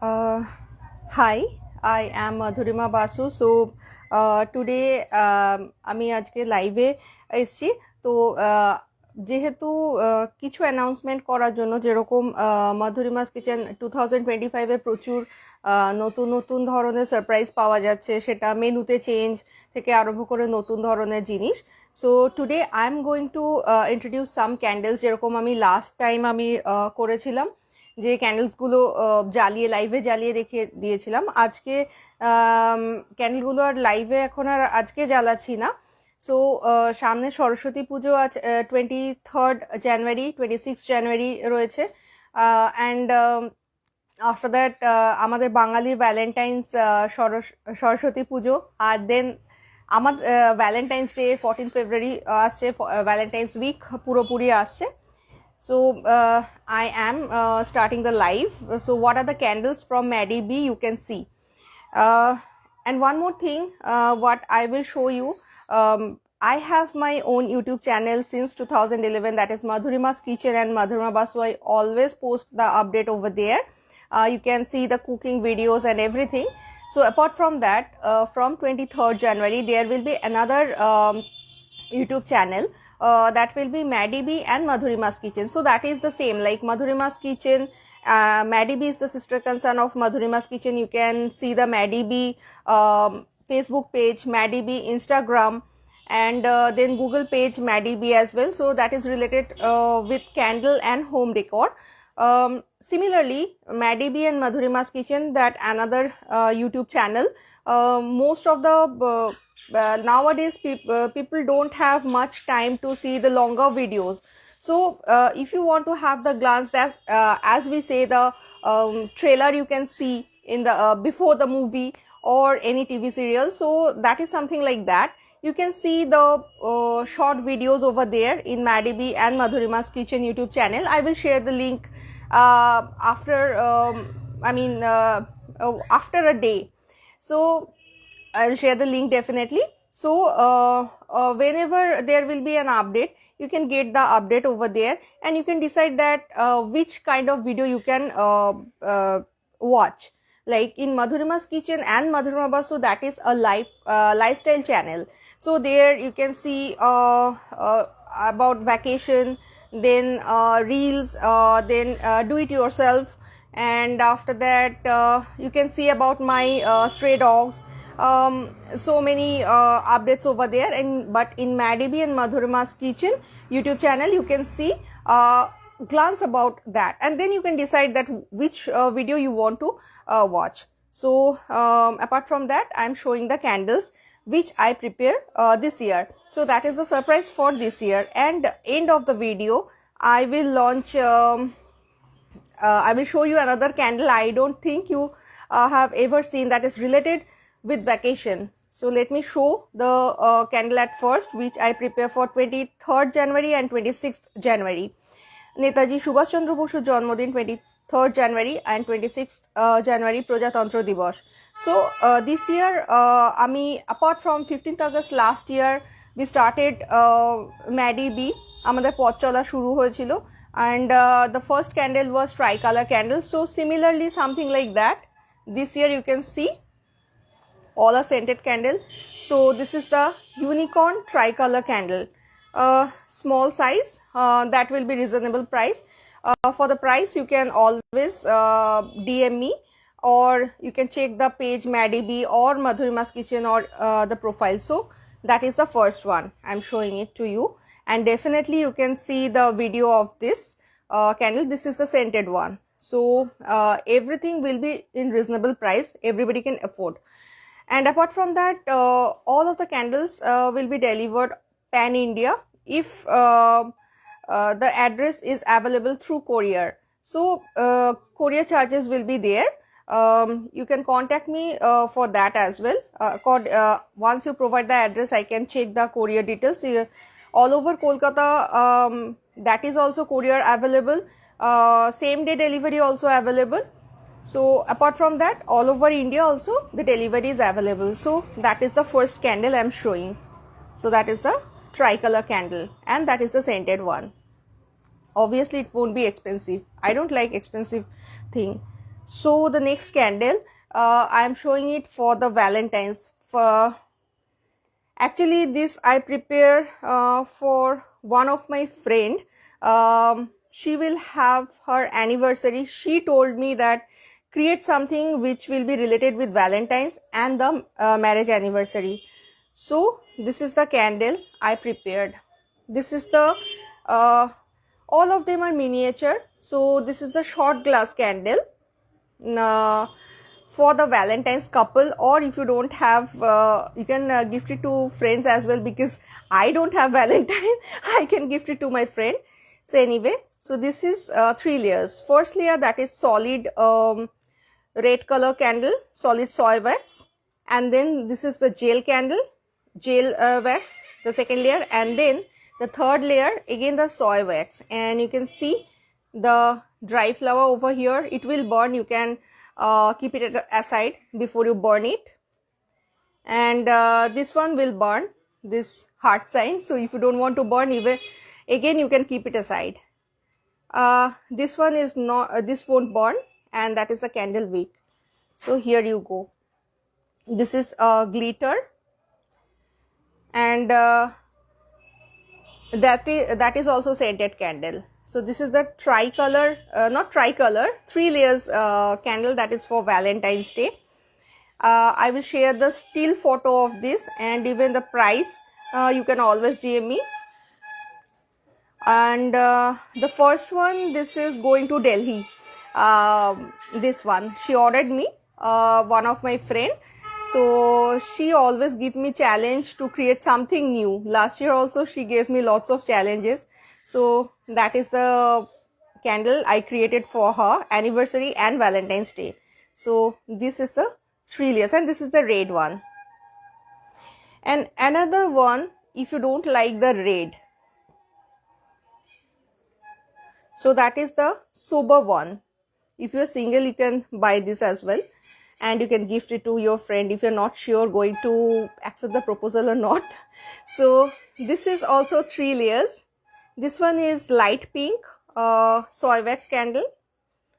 Uh, Hi, I am Madhurima Basu. So today আমি আজকে লাইভে এসেছি। তো যেহেতু কিছু অ্যানাউন্সমেন্ট করার জন্য, যেরকম মাধুরিমাস কিচেন 2025-এ প্রচুর নতুন নতুন ধরনের সারপ্রাইজ পাওয়া যাচ্ছে, সেটা মেনুতে চেঞ্জ থেকে আরম্ভ করে নতুন ধরনের জিনিস। So today I am going to introduce some candles, যেরকম আমি লাস্ট টাইম আমি করেছিলাম, যে ক্যান্ডেলসগুলো জ্বালিয়ে লাইভে জ্বালিয়ে দেখিয়ে দিয়েছিলাম। আজকে ক্যান্ডেলগুলো আর লাইভে এখন আর আজকে জ্বালাচ্ছি না। সো সামনে সরস্বতী পুজো আছে, 23rd জানুয়ারি, 26 জানুয়ারি রয়েছে, অ্যান্ড আফটার দ্যাট আমাদের বাঙালির ভ্যালেন্টাইন্স সরস্বতী পুজো, আর দেন আমাদের ভ্যালেন্টাইন্স ডে 14 ফেব্রুয়ারি আসছে, ভ্যালেন্টাইন্স উইক পুরোপুরি আসছে। So I am starting the live. So what are the candles from Maddie B? You can see. And one more thing, what I will show you. I have my own YouTube channel since 2011, that is Madhurima's Kitchen and Madhurima Basu. I always post the update over there. You can see the cooking videos and everything. So apart from that, from 23rd January, there will be another YouTube channel that will be Maddie B and Madhurima's Kitchen. So that is the same, like Madhurima's Kitchen. Maddie B is the sister concern of Madhurima's Kitchen. You can see the Maddie B Facebook page, Maddie B Instagram, and then Google page Maddie B as well. So that is related with candle and home decor. Similarly, Maddie B and Madhurima's Kitchen, that another YouTube channel. Most of the nowadays people don't have much time to see the longer videos. So if you want to have the glance, that as we say, the trailer you can see in the before the movie or any TV serial, so that is something like that. You can see the short videos over there in Maddie B and Madhurima's Kitchen YouTube channel. I will share the link after after a day. So I will share the link definitely. So whenever there will be an update, you can get the update over there, and you can decide that which kind of video you can watch. Like in Madhurima's Kitchen and Madhurima Basu, that is a lifestyle channel. So there you can see about vacation, then reels, then do it yourself, and after that you can see about my stray dogs. So many updates over there. And but in Maddie B and Madhurima's Kitchen YouTube channel, you can see glance about that, and then you can decide that which video you want to watch. So apart from that, I am showing the candles which I prepare this year. So that is the surprise for this year. And end of the video, I will launch I will show you another candle I don't think you have ever seen, that is related with vacation. So let me show the candle at first, which I prepare for 23rd January and 26th January. Netaji Subhash Chandra Bosu's জন্মদিন 23rd January and 26th January প্রজাতন্ত্র দিবস. So this year আমি apart from 15th August last year we started Maddie B, আমাদের পথ চলা শুরু হয়েছিল, and the first candle was tricolor candle. So similarly something like that, this year you can see all are scented candle. So this is the unicorn tricolor candle, small size, that will be reasonable price. For the price you can always DM me, or you can check the page Maddie B or Madhurima's Kitchen, or the profile. So that is the first one I'm showing it to you, and definitely you can see the video of this candle. This is the scented one. So everything will be in reasonable price, everybody can afford. And apart from that, all of the candles will be delivered pan India if the address is available through courier. So courier charges will be there. You can contact me for that as well. Once you provide the address, I can check the courier details. All over Kolkata, that is also courier available. Same day delivery also available. So apart from that, all over India also the delivery is available. So that is the first candle I am showing. So that is the tricolor candle, and that is the scented one. Obviously it won't be expensive. I don't like expensive thing. So the next candle, I am showing it for the Valentine's. Actually, this I prepare for one of my friend. She will have her anniversary. She told me that create something which will be related with Valentine's and the marriage anniversary. So this is the candle I prepared. This is the all of them are miniature. So this is the short glass candle. For the Valentine's couple, or if you don't have, you can gift it to friends as well, because I don't have Valentine. I can gift it to my friend. So anyway, so this is 3 layers. First layer, that is solid red color candle, solid soy wax, and then this is the gel candle, gel wax, the second layer, and then the third layer, again the soy wax. And you can see the dry flower over here. It will burn. You can keep it aside before you burn it. And this one will burn, this heart sign. So if you don't want to burn, even again you can keep it aside. This one is not, this won't burn, and that is a candle wick. So here you go. This is a glitter, and that is also scented candle. So this is the tricolor, not tricolor, 3 layers candle, that is for Valentine's Day. I will share the still photo of this, and even the price. You can always DM me. And the first one, this is going to Delhi. This one she ordered me, one of my friend. So she always give me challenge to create something new. Last year also she gave me lots of challenges. So that is the candle I created for her anniversary and Valentine's Day. So this is the 3 layers, and this is the red one. And another one, if you don't like the red, so that is the sober one. If you're single, you can buy this as well, and you can gift it to your friend if you're not sure going to accept the proposal or not. So this is also 3 layers. This one is light pink soy wax candle,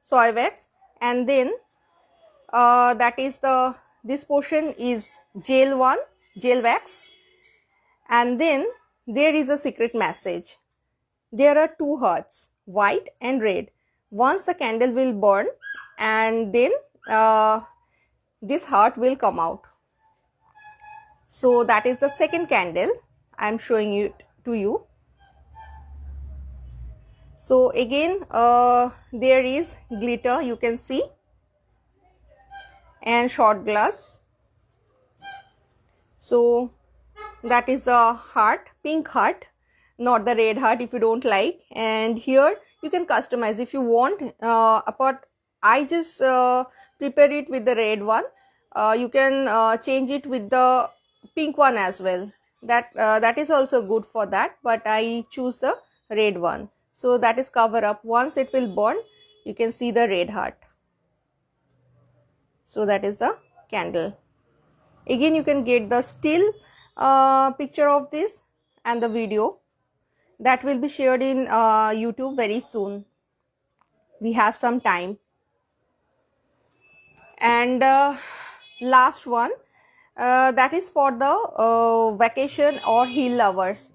soy wax, and then that is the, this portion is gel one, gel wax, and then there is a secret message. There are 2 hearts, white and red. Once the candle will burn, and then this heart will come out. So that is the second candle I am showing it to you. So again there is glitter, you can see, and short glass. So that is the heart, pink heart, not the red heart if you don't like. And here you can customize if you want. Apart, I just prepare it with the red one. You can change it with the pink one as well. That is also good for that, but I choose the red one. So that is cover up. Once it will burn, you can see the red heart. So that is the candle. Again, you can get the still picture of this and the video that will be shared in YouTube very soon. We have some time. And last one, that is for the vacation or hill lovers.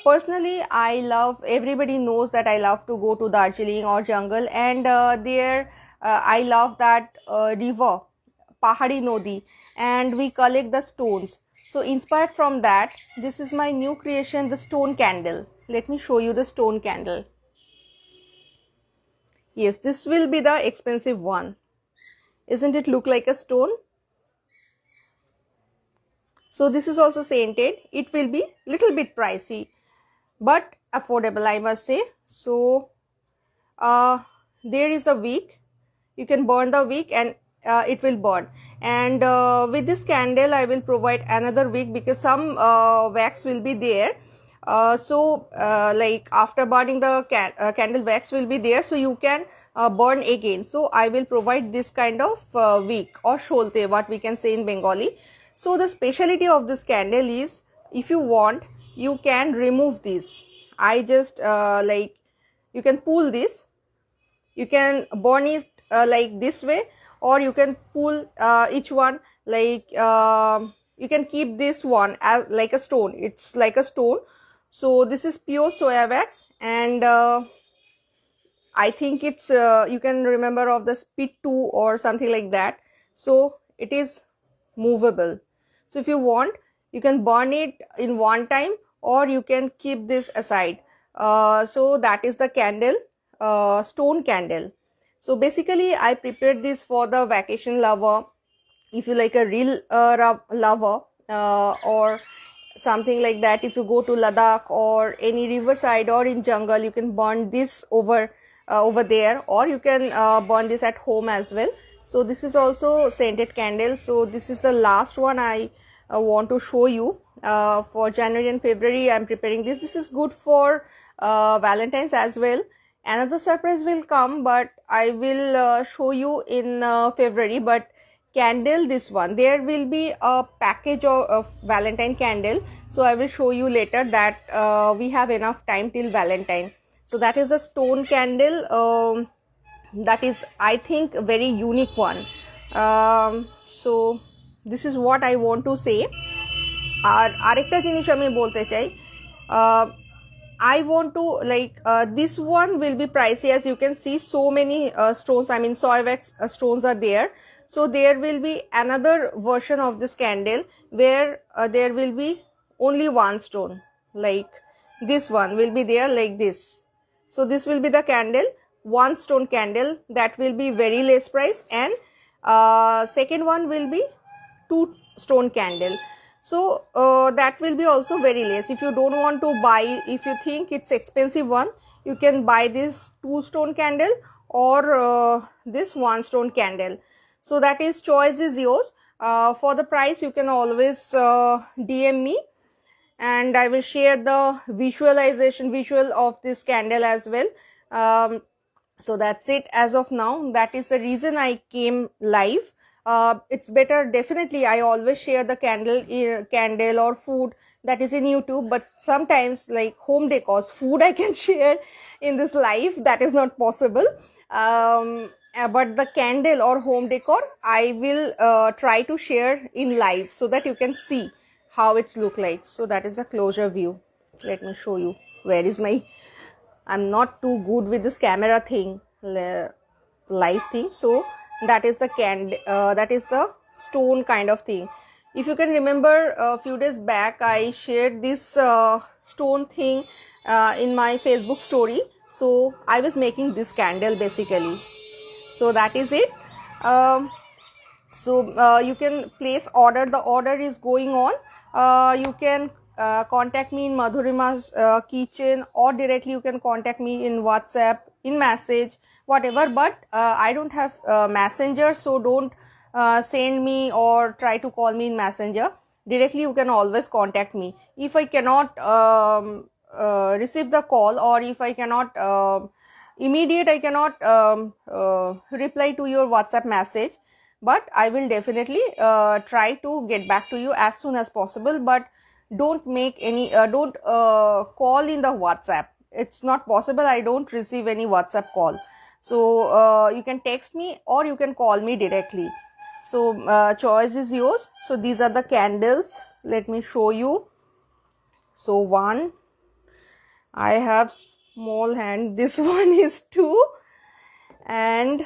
Personally, I love, everybody knows that I love to go to Darjeeling or jungle, and there I love that river, Pahari Nodi, and we collect the stones. So inspired from that, this is my new creation, the stone candle. Let me show you the stone candle. Yes, this will be the expensive one. Isn't it look like a stone? So this is also scented. It will be little bit pricey, but affordable, I must say. So there is the wick. You can burn the wick, and it will burn. And with this candle I will provide another wick, because some wax will be there. Like after burning the candle, wax will be there, so you can burn again. So I will provide this kind of wick, or sholte, what we can say in Bengali. So the speciality of this candle is, if you want, you can remove this. I just like, you can pull this, you can burn it like this way, or you can pull each one like you can keep this one as like a stone. It's like a stone. So this is pure soya wax, and I think it's you can remember of the Spit 2 or something like that. So it is movable. So if you want, you can burn it in one time, or you can keep this aside. So that is the candle, stone candle. So basically I prepared this for the vacation lover. If you like a real lover, or something like that, if you go to Ladakh or any riverside or in jungle, you can burn this over there, or you can burn this at home as well. So this is also scented candle. So this is the last one I want to show you. For January and February I'm preparing this. This is good for Valentine's as well. Another surprise will come, but I will show you in February. But candle, this one, there will be a package of Valentine candle, so I will show you later that we have enough time till Valentine. So that is a stone candle. That is, I think, a very unique one. So this is what I want to say. আর আরেকটা জিনিস আমি বলতে চাই, I want to like this one will be pricey. As you can see, so many stones, I mean soy wax stones are there. So there will be another version of this candle where there will be only one stone, like this one will be there like this. So this will be the candle, one stone candle, that will be very less price, and second one will be two stone candle. So that will be also very less. If you don't want to buy, if you think it's expensive one, you can buy this two stone candle or this one stone candle. So that is, choice is yours. For the price you can always DM me, and I will share the visual of this candle as well. So that's it as of now. That is the reason I came live. It's better, definitely I always share the candle or food that is in YouTube, but sometimes like home decors, food I can share in this live, that is not possible. But the candle or home decor I will try to share in live, so that you can see how it's look like. So that is a closer view. Let me show you. Where is my, I'm not too good with this camera thing, live thing. So that is the that is the stone kind of thing. If you can remember, a few days back I shared this stone thing in my Facebook story. So I was making this candle basically. So that is it. So you can place order. The order is going on. You can contact me in Madhurima's kitchen, or directly you can contact me in WhatsApp, in message, whatever. But I don't have messenger, so don't send me or try to call me in messenger. Directly you can always contact me. If I cannot receive the call, or if I cannot I cannot reply to your WhatsApp message, but I will definitely try to get back to you as soon as possible. But don't make any don't call in the WhatsApp. It's not possible. I don't receive any WhatsApp call. So you can text me, or you can call me directly. So choice is yours. So these are the candles. Let me show you. So one, I have small hand. This one is two, and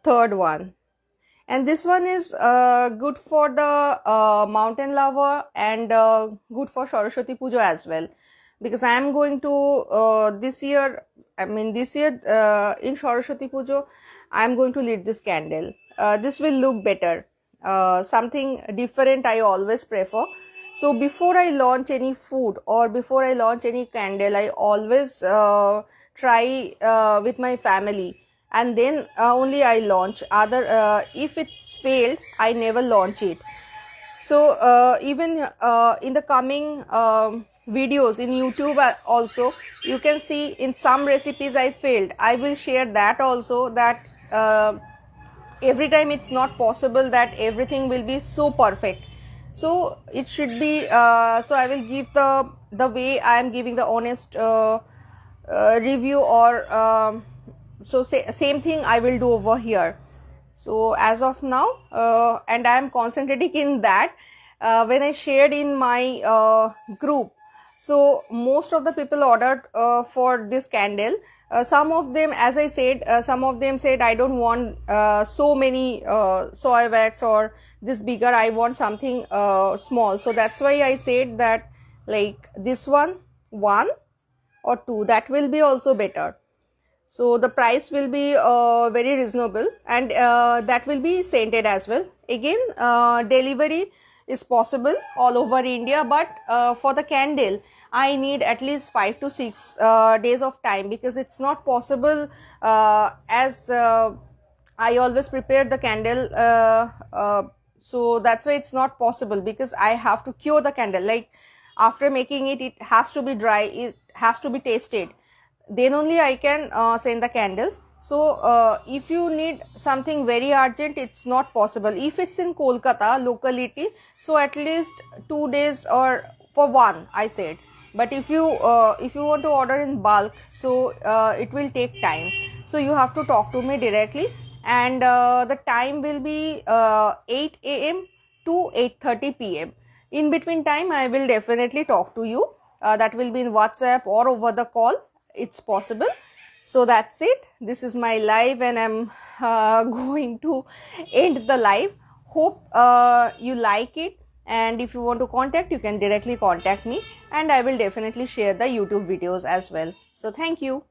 third one, and this one is good for the mountain lover, and good for Saraswati Puja as well, because I am going to this year in Saraswati Puja I am going to lit this candle. This will look better, something different I always prefer. So before I launch any food, or before I launch any candle, I always try with my family, and then only I launch. If it's failed, I never launch it. So even in the coming videos in YouTube also, you can see in some recipes I failed. I will share that also, that every time it's not possible that everything will be so perfect. So it should be so I will give the way I am giving the honest review or so same thing I will do over here. So as of now, and I am concentrating in that, when I shared in my group, so most of the people ordered for this candle. Some of them, as I said, some of them said I don't want so many soy wax or this bigger, I want something small. So that's why I said that like this one or two, that will be also better. So the price will be very reasonable, and that will be scented as well. Again, delivery is possible all over India, but for the candle I need at least 5 to 6 days of time, because it's not possible as I always prepare the candle, so that's why it's not possible, because I have to cure the candle. Like after making it, it has to be dry, it has to be tasted, then only I can send the candles. So if you need something very urgent, it's not possible. If it's in Kolkata locality, so at least 2 days or for one, I said. But if you want to order in bulk, so it will take time. So you have to talk to me directly, and the time will be 8 a.m. to 8:30 p.m. In between time, I will definitely talk to you. That will be in WhatsApp or over the call. It's possible. So that's it. This is my live, and I'm going to end the live. Hope you like it, and if you want to contact, you can directly contact me, and I will definitely share the YouTube videos as well. So thank you.